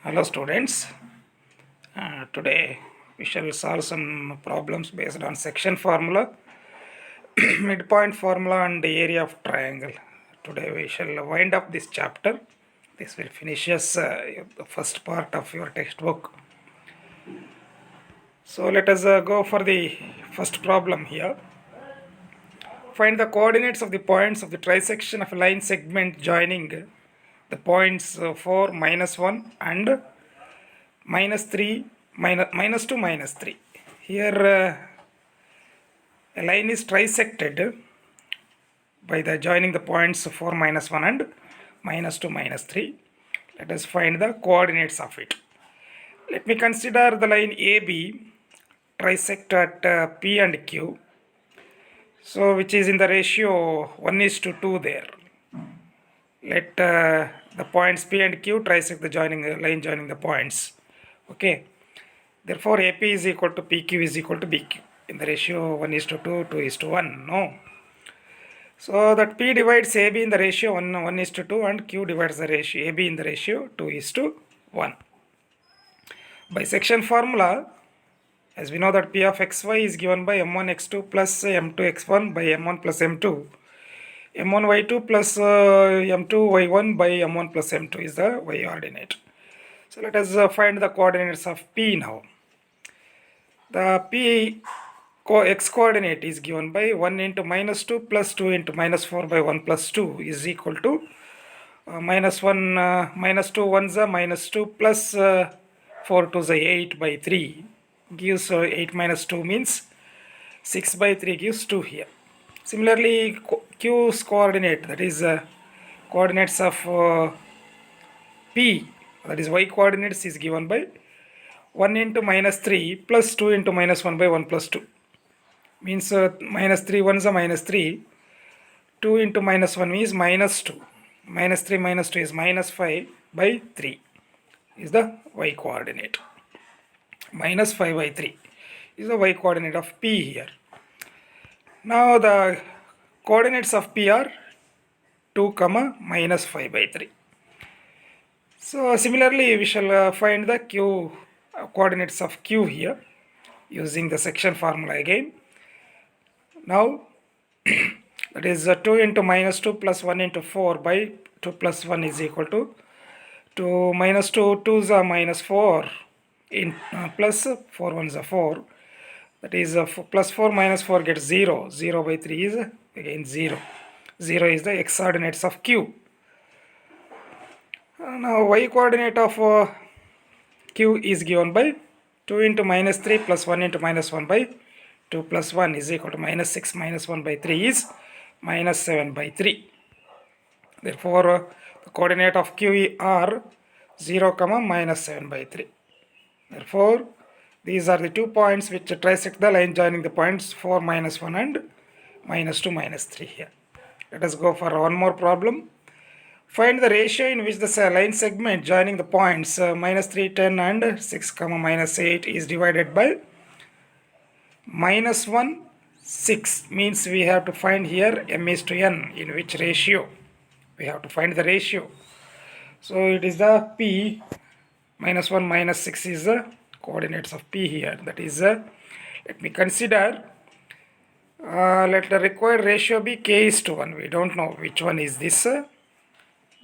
Hello students, today we shall solve some problems based on section formula, midpoint formula and the area of triangle. Today we shall wind up this chapter. This will finish us the first part of your textbook. So let us go for the first problem here. Find the coordinates of the points of the trisection of a line segment joining the points 4, -1 and -3, -2, -3. Here a line is trisected by the joining the points 4, -1 and -2, -3. Let us find the coordinates of it. Let me consider the line AB trisect at P and Q. So which is in the ratio 1:2 there. Let the points P and Q trisect the line joining the points. Okay. Therefore, AP is equal to PQ is equal to BQ in the ratio 1:2, 2:1. No. So that P divides AB in the ratio 1:2 and Q divides the ratio AB in the ratio 2:1. By section formula, as we know that P of xy is given by m1 x2 plus m2 x1 by m1 plus m2. m1 y2 plus m2 y1 by m1 plus m2 is the y ordinate. So let us find the coordinates of P now. The P x coordinate is given by 1 into -2 plus 2 into -4 by 1 plus 2 is equal to -1 -2 1 -2 plus 4 2 8 by 3 gives 8 minus 2 means 6 by 3 gives 2 here. Similarly, Q's coordinate, that is coordinates of P, that is y coordinates, is given by 1 into -3 plus 2 into -1 by 1 plus 2 means -3 1 is a -3, 2 into -1 is -2, -3 -2 is -5 by 3 is the y coordinate. -5 by 3 is the y coordinate of P here. Now the coordinates of P are 2, -5 by 3. So similarly we shall find the Q coordinates of Q here using the section formula again. Now that is 2 into -2 plus 1 into 4 by 2 plus 1 is equal to 2 -2, 2 is -4 in plus 4 1 is 4. That is plus 4 minus 4 gets 0. 0 by 3 is again 0. 0 is the x coordinates of Q. Now y coordinate of Q is given by 2 into -3 plus 1 into -1 by 2 plus 1 is equal to -6 minus 1 by 3 is -7 by 3. Therefore, the coordinate of Q are 0, -7 by 3. Therefore, these are the 2 points which trisect the line joining the points 4, -1 and -2, -3 here. Let us go for one more problem. Find the ratio in which the line segment joining the points -3, 10 and 6, -8 is divided by -1, 6 means we have to find here m is to n, in which ratio we have to find the ratio. So it is the P -1 -6 is the coordinates of P here. That is let me consider, let the required ratio be k:1. We don't know which one is this.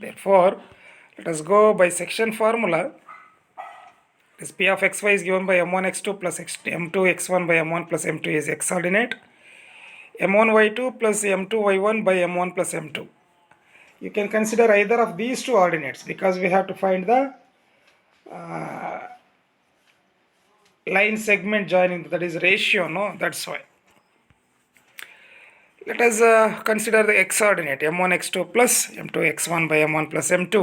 Therefore, let us go by section formula. This P of xy is given by m1 x2 plus m2 x1 by m1 plus m2 is x ordinate. m1 y2 plus m2 y1 by m1 plus m2. You can consider either of these two ordinates because we have to find the line segment joining, that is ratio, no, that's why. Let us consider the x ordinate m1 x2 plus m2 x1 by m1 plus m2.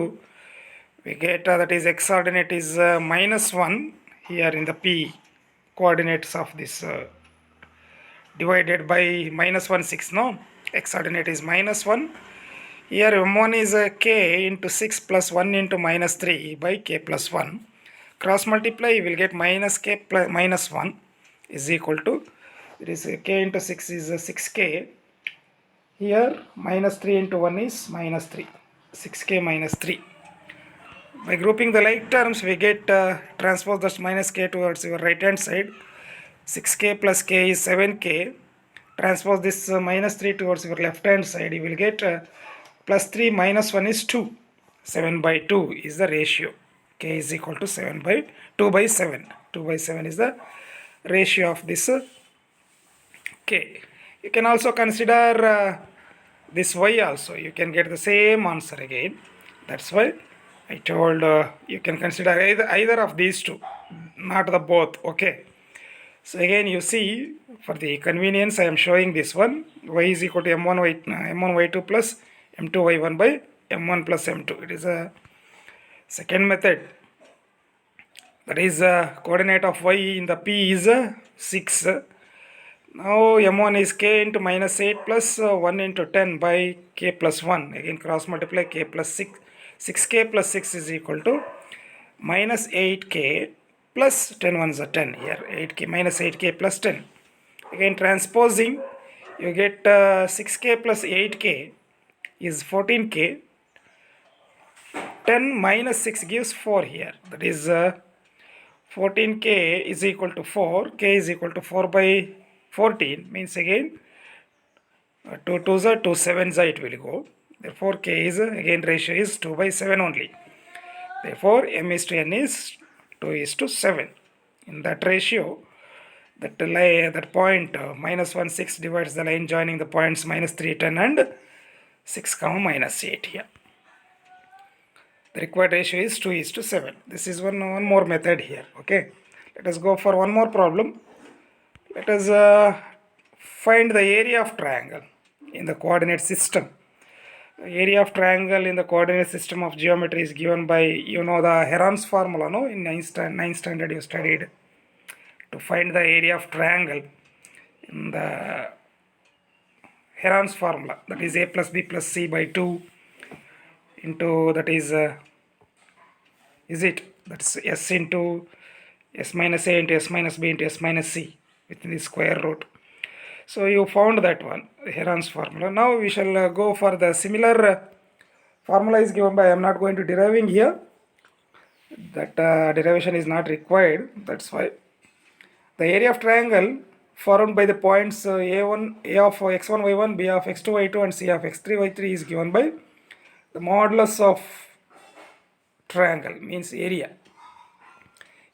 We get that is x ordinate is -1 here in the P coordinates of this divided by -1 6, no, x ordinate is -1. Here m1 is k into 6 plus 1 into -3 by k plus 1. Cross multiply, you will get -k plus -1 is equal to, it is k into 6 is 6k. Here -3 into 1 is -3, 6k minus 3. By grouping the like terms, we get transpose the minus k towards your right hand side. 6k plus k is 7k. Transpose this minus 3 towards your left hand side. You will get plus 3 minus 1 is 2. 7 by 2 is the ratio. K is equal to 7 by 2 by 7. 2 by 7 is the ratio of this k. You can also consider this y also. You can get the same answer again. That's why I told you can consider either of these two, not the both. Okay. So again you see, for the convenience I am showing this one. Y is equal to m1 y2 plus m2 y1 by m1 plus m2. It is a second method. That is coordinate of y in the p is 6. Now m1 is k into minus 8 plus 1 into 10 by k plus 1. Again cross multiply k plus 6. 6k plus 6 is equal to minus 8k plus 10 ones are 10 here. 8k minus 8k plus 10. Again transposing, you get 6k plus 8k is 14k. 10 minus 6 gives 4 here. That is 14k is equal to 4. K is equal to 4 by 14. Means again 2 2s are 2 7s it will go. Therefore k is again ratio is 2 by 7 only. Therefore m is to n is 2 is to 7. In that ratio, that point minus 1 6 divides the line joining the points minus 3 10 and 6 comma minus 8 here. The required ratio is 2 is to 7. This is one more method here. Okay. Let us go for one more problem. Let us find the area of triangle in the coordinate system. Area of triangle in the coordinate system of geometry is given by, you know, the Heron's formula, no? In 9th standard you studied. To find the area of triangle in the Heron's formula, that is a plus b plus c by 2 into, that is that's s into s minus a into s minus b into s minus c within the square root. So you found that one, Heron's formula. Now we shall go for the similar formula is given by, I am not going to deriving here. That derivation is not required. That's why the area of triangle formed by the points a1, a of x1 y1, b of x2 y2 and c of x3 y3 is given by the modulus of triangle, means area.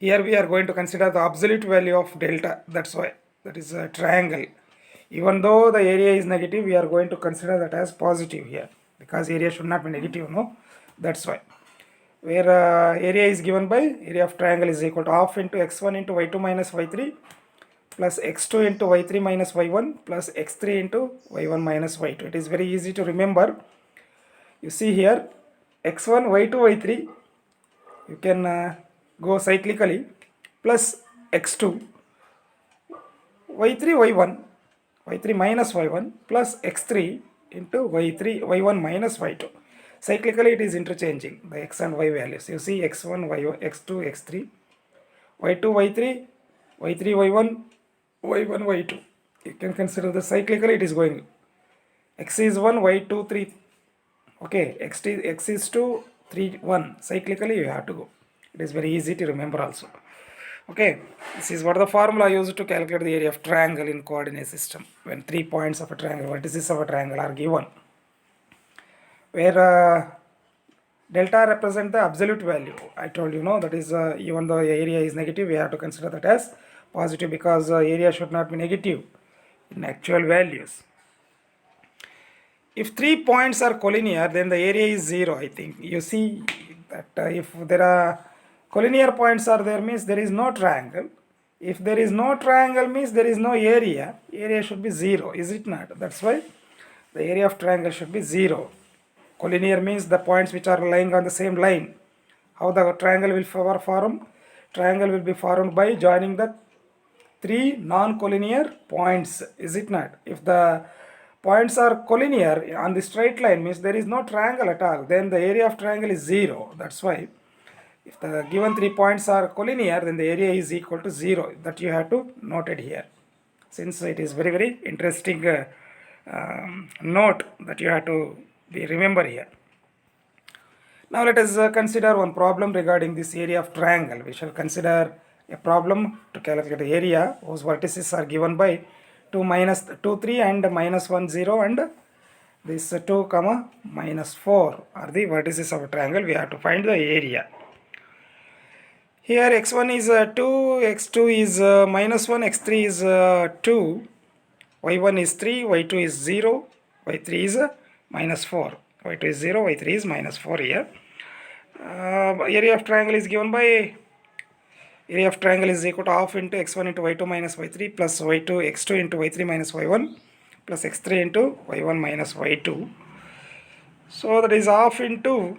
Here we are going to consider the absolute value of delta. That's why that is a triangle. Even though the area is negative, we are going to consider that as positive here, because area should not be negative, no? That's why. Where area is given by, area of triangle is equal to half into x1 into y2 minus y3 plus x2 into y3 minus y1 plus x3 into y1 minus y2. It is very easy to remember. You see here, x1, y2, y3, you can go cyclically, plus x2, y3, y1, y3 minus y1 plus x3 into y3, y1 minus y2. Cyclically it is interchanging the x and y values. You see x1, y1, x2, x3, y2, y3, y3, y1, y1, y2. You can consider the cyclically it is going. X is 1, y2, 3. Okay, x is 2, 3, 1. Cyclically you have to go. It is very easy to remember also. Okay, this is what the formula used to calculate the area of triangle in coordinate system when 3 points of a triangle, vertices of a triangle are given. Where delta represent the absolute value. I told you, no, that is even though the area is negative, we have to consider that as positive, because area should not be negative in actual values. If 3 points are collinear, then the area is 0, I think. You see that if there are collinear points are there, means there is no triangle. If there is no triangle, means there is no area. Area should be 0, is it not? That's why the area of triangle should be 0. Collinear means the points which are lying on the same line. How the triangle will form? Triangle will be formed by joining the 3 non-collinear points, is it not? If the points are collinear on the straight line, means there is no triangle at all, then the area of triangle is 0. That's why if the given 3 points are collinear, then the area is equal to 0. That you have to note it here, since it is very very interesting note that you have to remember here. Now let us consider one problem regarding this area of triangle. We shall consider a problem to calculate the area whose vertices are given by 2 minus 2 3 and minus 1 0, and this 2 comma minus 4 are the vertices of a triangle. We have to find the area. Here x1 is 2, x2 is minus 1, x3 is 2, y1 is 3, y2 is 0, y3 is minus 4. y2 is 0, y3 is minus 4 here. Area of triangle is given by area of triangle is equal to half into x1 into y2 minus y3 plus y2 x2 into y3 minus y1 plus x3 into y1 minus y2. So that is half into,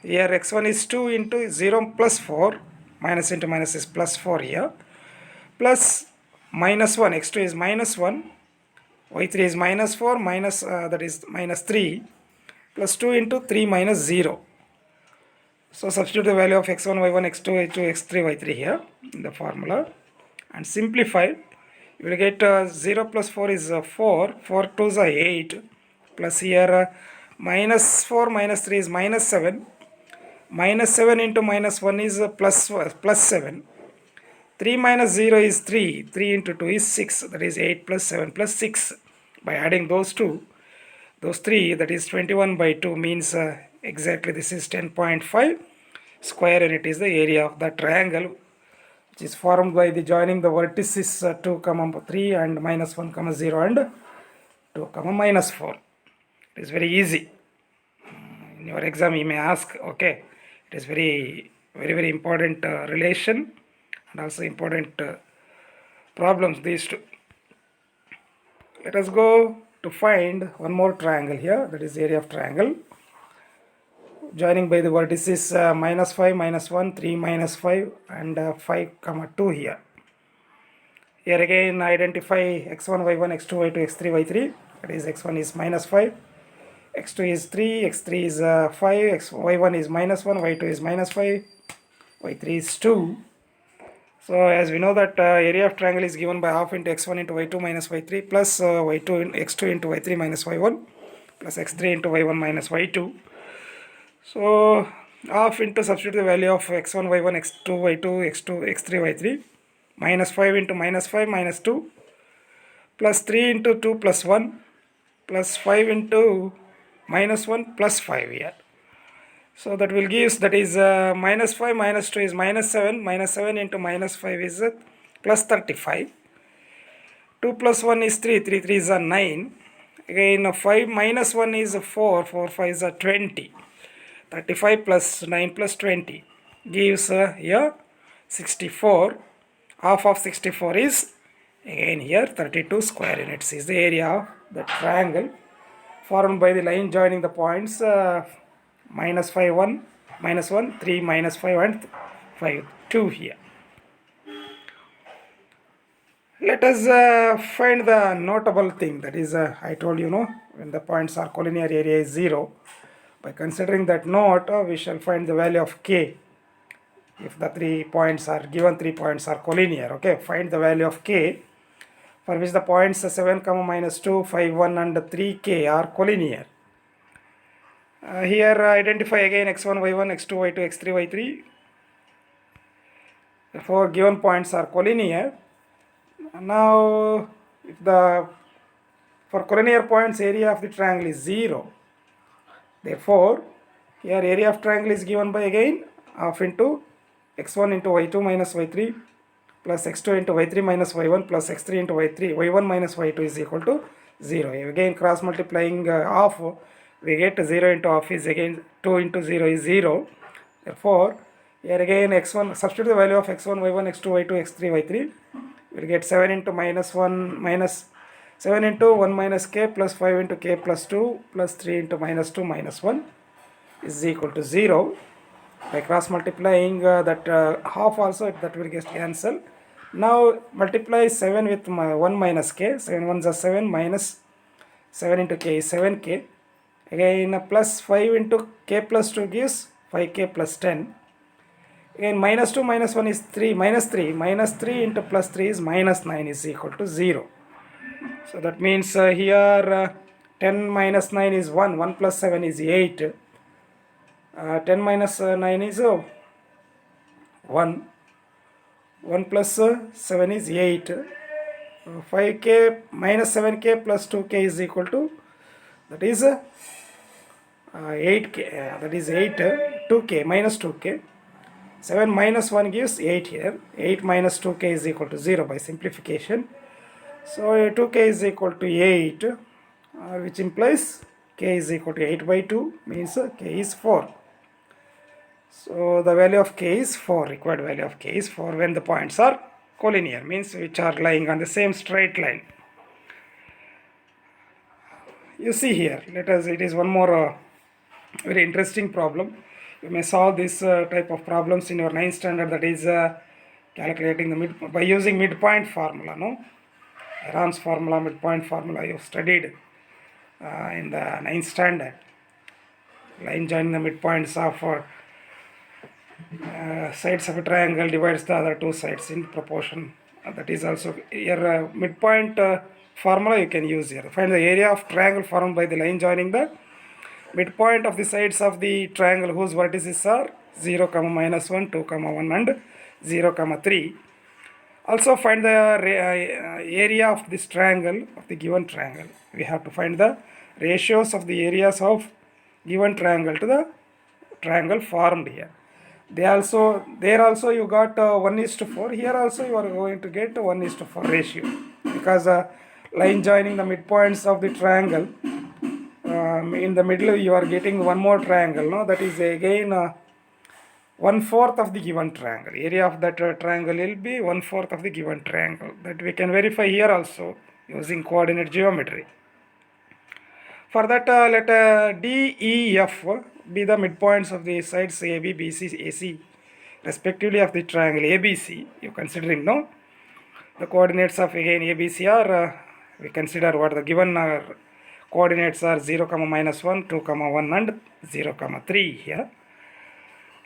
here x1 is 2 into 0 plus 4, minus into minus is plus 4 here, plus minus 1, x2 is minus 1, y3 is minus 4, minus that is minus 3, plus 2 into 3 minus 0. So substitute the value of x1, y1, x2, y2, x3, y3 here in the formula and simplify. You will get 0 plus 4 is 4, 4 2s are 8, plus here minus 4 minus 3 is minus 7, minus 7 into minus 1 is plus 7, 3 minus 0 is 3, 3 into 2 is 6, that is 8 plus 7 plus 6. By adding those 3, that is 21 by 2 means exactly this is 10.5 square, and it is the area of the triangle which is formed by the joining the vertices 2 comma 3 and minus 1 comma 0 and 2 comma minus 4. It is very easy. In your exam you may ask, okay, it is very important relation and also important problems, these two. Let us go to find one more triangle here, that is area of triangle joining by the vertices minus 5 minus 1 3 minus 5 and 5 comma 2 here. Here again identify x1 y1 x2 y2 x3 y3, that is x1 is minus 5, x2 is 3, x3 is 5, y1 is minus 1, y2 is minus 5, y3 is 2. So as we know that area of triangle is given by half into x1 into y2 minus y3 plus y2 in x2 into y3 minus y1 plus x3 into y1 minus y2. So half into substitute the value of x1 y1 x2 y2 x2 x3 y3 minus 5 into minus 5 minus 2 plus 3 into 2 plus 1 plus 5 into minus 1 plus 5 here. So that will give, that is minus 5 minus 2 is minus 7, minus 7 into minus 5 is plus 35, 2 plus 1 is 3, 3 3 is 9, again 5 minus 1 is 4, 4 5 is 20, 35 plus 9 plus 20 gives here 64, half of 64 is again here 32 square units is the area of the triangle formed by the line joining the points minus 5 1 minus 1 3 minus 5 and 5 2 here. Let us find the notable thing, that is I told you when the points are collinear area is 0. By considering that note we shall find the value of k if the 3 points are given, 3 points are collinear. Okay, find the value of k for which the points 7 comma minus 2 5 1 and 3k are collinear. Here identify again x1 y1 x2 y2 x3 y3. The 4 given points are collinear. Now if the for collinear points area of the triangle is 0, therefore here area of triangle is given by again half into x1 into y2 minus y3 plus x2 into y3 minus y1 plus x3 into y1 minus y2 is equal to 0. Again cross multiplying half, we get 0 into half is again 2 into 0 is 0. Therefore here again x1, substitute the value of x1 y1 x2 y2 x3 y3, we will get 7 into minus 1 minus 7 into 1 minus k plus 5 into k plus 2 plus 3 into minus 2 minus 1 is equal to 0. By cross multiplying that half also, that will get cancelled. Now multiply 7 with 1 minus k, 7 1s are 7 minus 7 into k is 7k. Again plus 5 into k plus 2 gives 5k plus 10. Again minus 2 minus 1 is 3, minus 3 into plus 3 is minus 9 is equal to 0. So that means here 10 minus 9 is 1, 1 plus 7 is 8. 10 minus 9 is 1. 1 plus 7 is 8. 5k minus 7k plus 2k is equal to, that is 8k, that is 8, 2k minus 2k. 7 minus 1 gives 8 here. 8 minus 2k is equal to 0 by simplification. So 2k is equal to 8, which implies k is equal to 8 by 2, means k is 4. So the value of k is 4, required value of k is 4 when the points are collinear, means which are lying on the same straight line. You see here, it is one more very interesting problem. You may solve this type of problems in your 9th standard, that is calculating the by using midpoint formula, no? Heron's formula, midpoint formula you studied in the 9th standard. Line joining the midpoints of sides of a triangle divides the other two sides in proportion. That is also your midpoint formula you can use here. Find the area of triangle formed by the line joining the midpoint of the sides of the triangle whose vertices are 0, minus 1, 2, 1 and 0, 3. Also find the area of this triangle, of the given triangle. We have to find the ratios of the areas of given triangle to the triangle formed here. There also you got 1:4. Here also you are going to get 1:4 ratio, because line joining the midpoints of the triangle, in the middle you are getting one more triangle, no? That is again 1/4 of the given triangle. Area of that triangle will be 1/4 of the given triangle. That we can verify here also using coordinate geometry. For that, let D, E, F be the midpoints of the sides AB, BC, AC, respectively of the triangle ABC. You considering, no? The coordinates of again ABC are, we consider what the given coordinates are 0, minus 1, 2, 1 and 0, 3 here.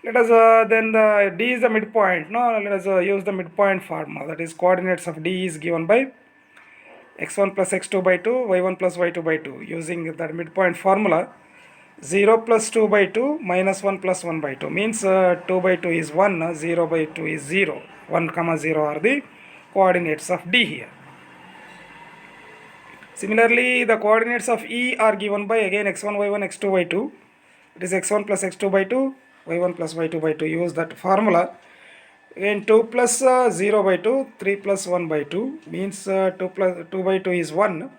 Let us then the D is the midpoint, no? Let us use the midpoint formula. That is coordinates of D is given by x1 plus x2 by 2, y1 plus y2 by 2. Using that midpoint formula, 0 plus 2 by 2 minus 1 plus 1 by 2 means 2 by 2 is 1, 0 by 2 is 0. 1, 0 are the coordinates of D here. Similarly, the coordinates of E are given by again x1, y1, x2, y2. It is x1 plus x2 by 2, y1 plus y2 by 2. Use that formula. Again 2 plus 0 by 2, 3 plus 1 by 2 means 2 by 2 is 1,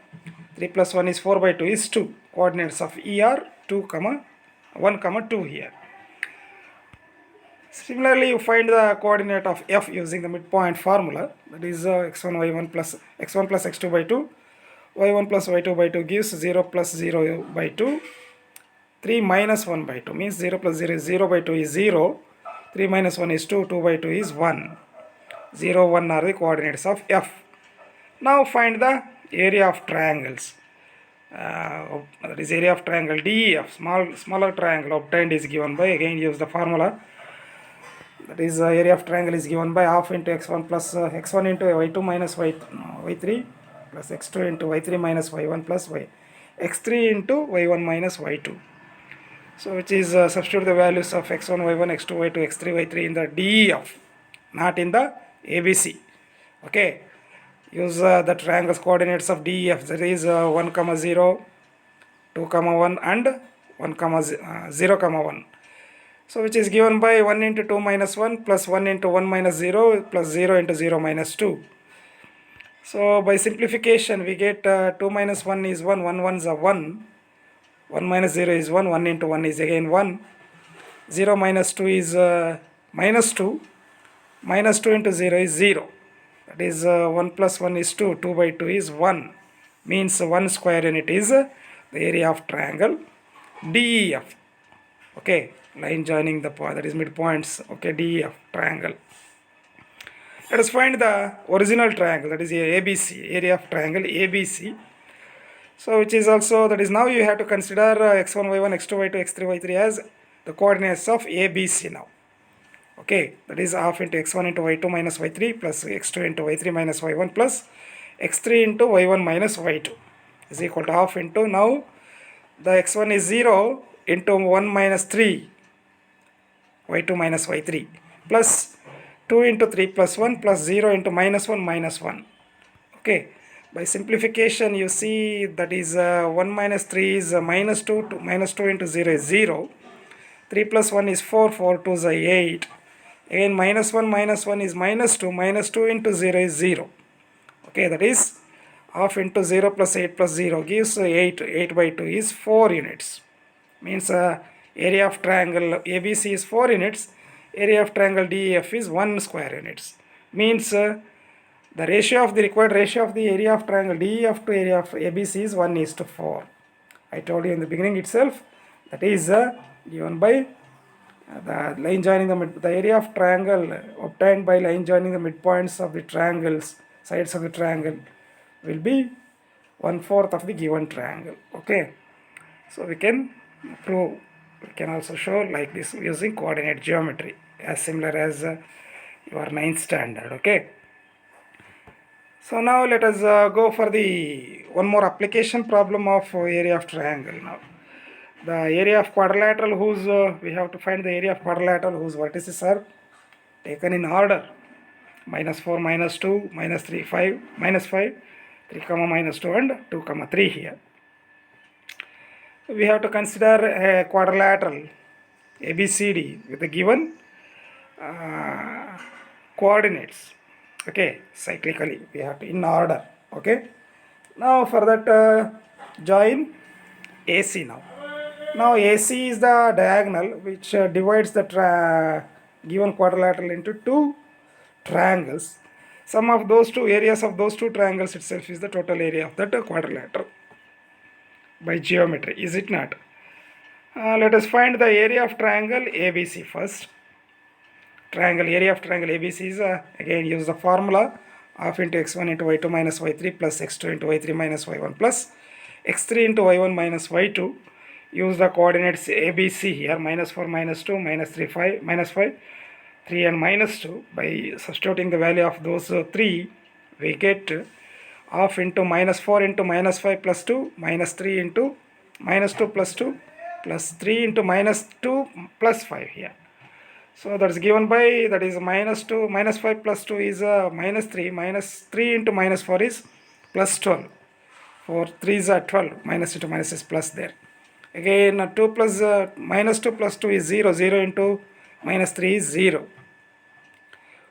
3 plus 1 is 4 by 2 is 2. Coordinates of E are 2, 1, 2 here. Similarly, you find the coordinate of F using the midpoint formula. That is x1, y1 plus x1 plus x2 by 2, y1 plus y2 by 2 gives 0 plus 0 by 2, 3 minus 1 by 2 means 0 plus 0 is 0 by 2 is 0. 3 minus 1 is 2, 2 by 2 is 1. 0, 1 are the coordinates of F. Now find the area of triangles. That is area of triangle DEF, smaller triangle obtained is given by, again use the formula. That is area of triangle is given by half into x1 plus x1 into y2 minus y3 plus x2 into y3 minus y1 plus x3 into y1 minus y2. So which is substitute the values of x1, y1, x2, y2, x3, y3 in the DEF, not in the ABC. Okay. Use the triangle's coordinates of DEF. That is 1, 0, 2, 1 and 1, 0, 1. So which is given by 1 into 2 minus 1 plus 1 into 1 minus 0 plus 0 into 0 minus 2. So by simplification we get 2 minus 1 is 1, 1 ones are 1. 1 minus 0 is 1, 1 into 1 is again 1, 0 minus 2 is minus 2, minus 2 into 0 is 0, that is 1 plus 1 is 2, 2 by 2 is 1, means 1 square unit is the area of triangle DEF. Okay, line joining the point, that is midpoints, okay, DEF triangle. Let us find the original triangle, that is ABC, area of triangle ABC. So which is also, that is now you have to consider x1, y1, x2, y2, x3, y3 as the coordinates of ABC now. Okay, that is half into x1 into y2 minus y3 plus x2 into y3 minus y1 plus x3 into y1 minus y2 is equal to half into, now the x1 is 0 into 1 minus 3 y2 minus y3 plus 2 into 3 plus 1 plus 0 into minus 1 minus 1. Okay, by simplification you see that is 1 minus 3 is minus 2 to minus 2 into 0 is 0. 3 plus 1 is 4, 4 2 is 8. Again minus 1 is minus 2 into 0 is 0. Okay, that is half into 0 plus 8 plus 0 gives 8. 8 by 2 is 4 units. Means area of triangle ABC is 4 units. Area of triangle DEF is 1 square units. Means the ratio of the required ratio of the area of triangle DEF to area of ABC is 1:4. I told you in the beginning itself, that is given by the line joining the area of triangle obtained by line joining the midpoints of the triangles, sides of the triangle will be 1/4 of the given triangle. Okay, so we can prove, we can also show like this using coordinate geometry, as similar as your 9th standard. Okay, so now let us go for the one more application problem of area of triangle. Now the area of quadrilateral whose we have to find the area of quadrilateral whose vertices are taken in order minus 4 minus 2 minus 3 5 minus 5 3 comma minus 2 and 2 comma 3 here. We have to consider a quadrilateral ABCD with the given coordinates. Okay, cyclically we have to in order. Okay, now for that join AC now. Now AC is the diagonal which divides the given quadrilateral into two triangles. Sum of those two areas of those two triangles itself is the total area of that quadrilateral by geometry, is it not? Let us find the area of triangle ABC first. Area of triangle ABC is again use the formula half into x1 into y2 minus y3 plus x2 into y3 minus y1 plus x3 into y1 minus y2. Use the coordinates ABC here, minus 4 minus 2 minus 3 5 minus 5 3 and minus 2. By substituting the value of those 3 we get half into minus 4 into minus 5 plus 2 minus 3 into minus 2 plus 2 plus 3 into minus 2 plus 5 here. So that's given by, that is minus 2 minus 5 plus 2 is minus 3 into minus 4 is plus 12. 4 3 is 12, minus into minus is plus there. Again 2 plus minus 2 plus 2 is 0, 0 into minus 3 is 0.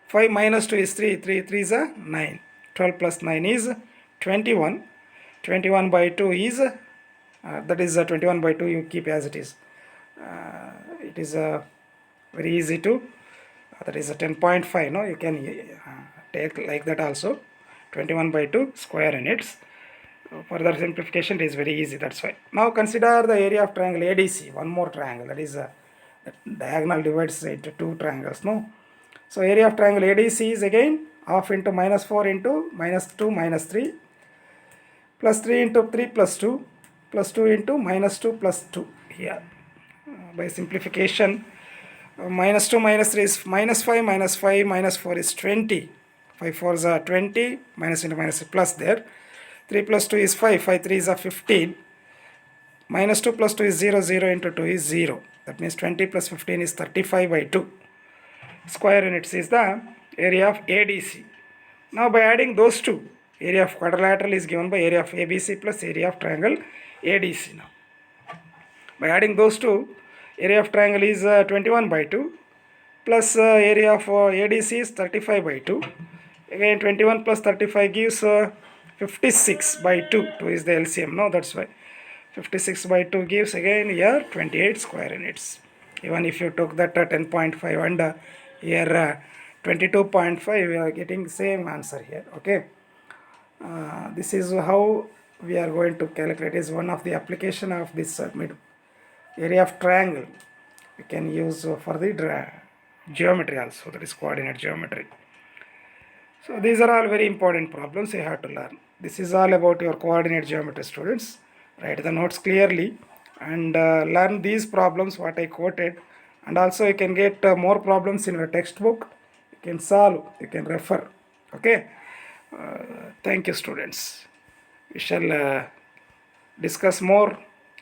5 minus 2 is 3, 3 is 9. 12 plus 9 is 21. 21 by 2 is that is 21 by 2 you keep as it is. It is very easy to that is a 10.5. No, you can take like that also. 21 by 2 square units. Further simplification is very easy, that's why. Now consider the area of triangle ADC, one more triangle, that is the diagonal divides into two triangles. No, so area of triangle ADC is again half into minus 4 into minus 2 minus 3 plus 3 into 3 plus 2 plus 2 into minus 2 plus 2 here. By simplification, minus 2 minus 3 is minus 5 minus 5 minus 4 is 20. 5 4s are 20, minus into minus is plus there. 3 plus 2 is 5, 5 3 is 15. Minus 2 plus 2 is 0, 0 into 2 is 0. That means 20 plus 15 is 35 by 2. Square units is the area of ADC. Now by adding those two, area of quadrilateral is given by area of ABC plus area of triangle ADC now. By adding those two, area of triangle is 21 by 2 plus area of ADC is 35 by 2. Again 21 plus 35 gives 56 by 2. 2 is the LCM. No, that's why. 56 by 2 gives again here 28 square units. Even if you took that 10.5 and here 22.5, we are getting same answer here. Okay. This is how we are going to calculate. Is one of the application of this area of triangle. We can use for the geometry also, that is coordinate geometry. So these are all very important problems you have to learn. This is all about your coordinate geometry, students. Write the notes clearly and learn these problems what I quoted, and also you can get more problems in your textbook. You can solve, you can refer. Okay. Thank you, students. We shall discuss more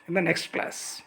in the next class.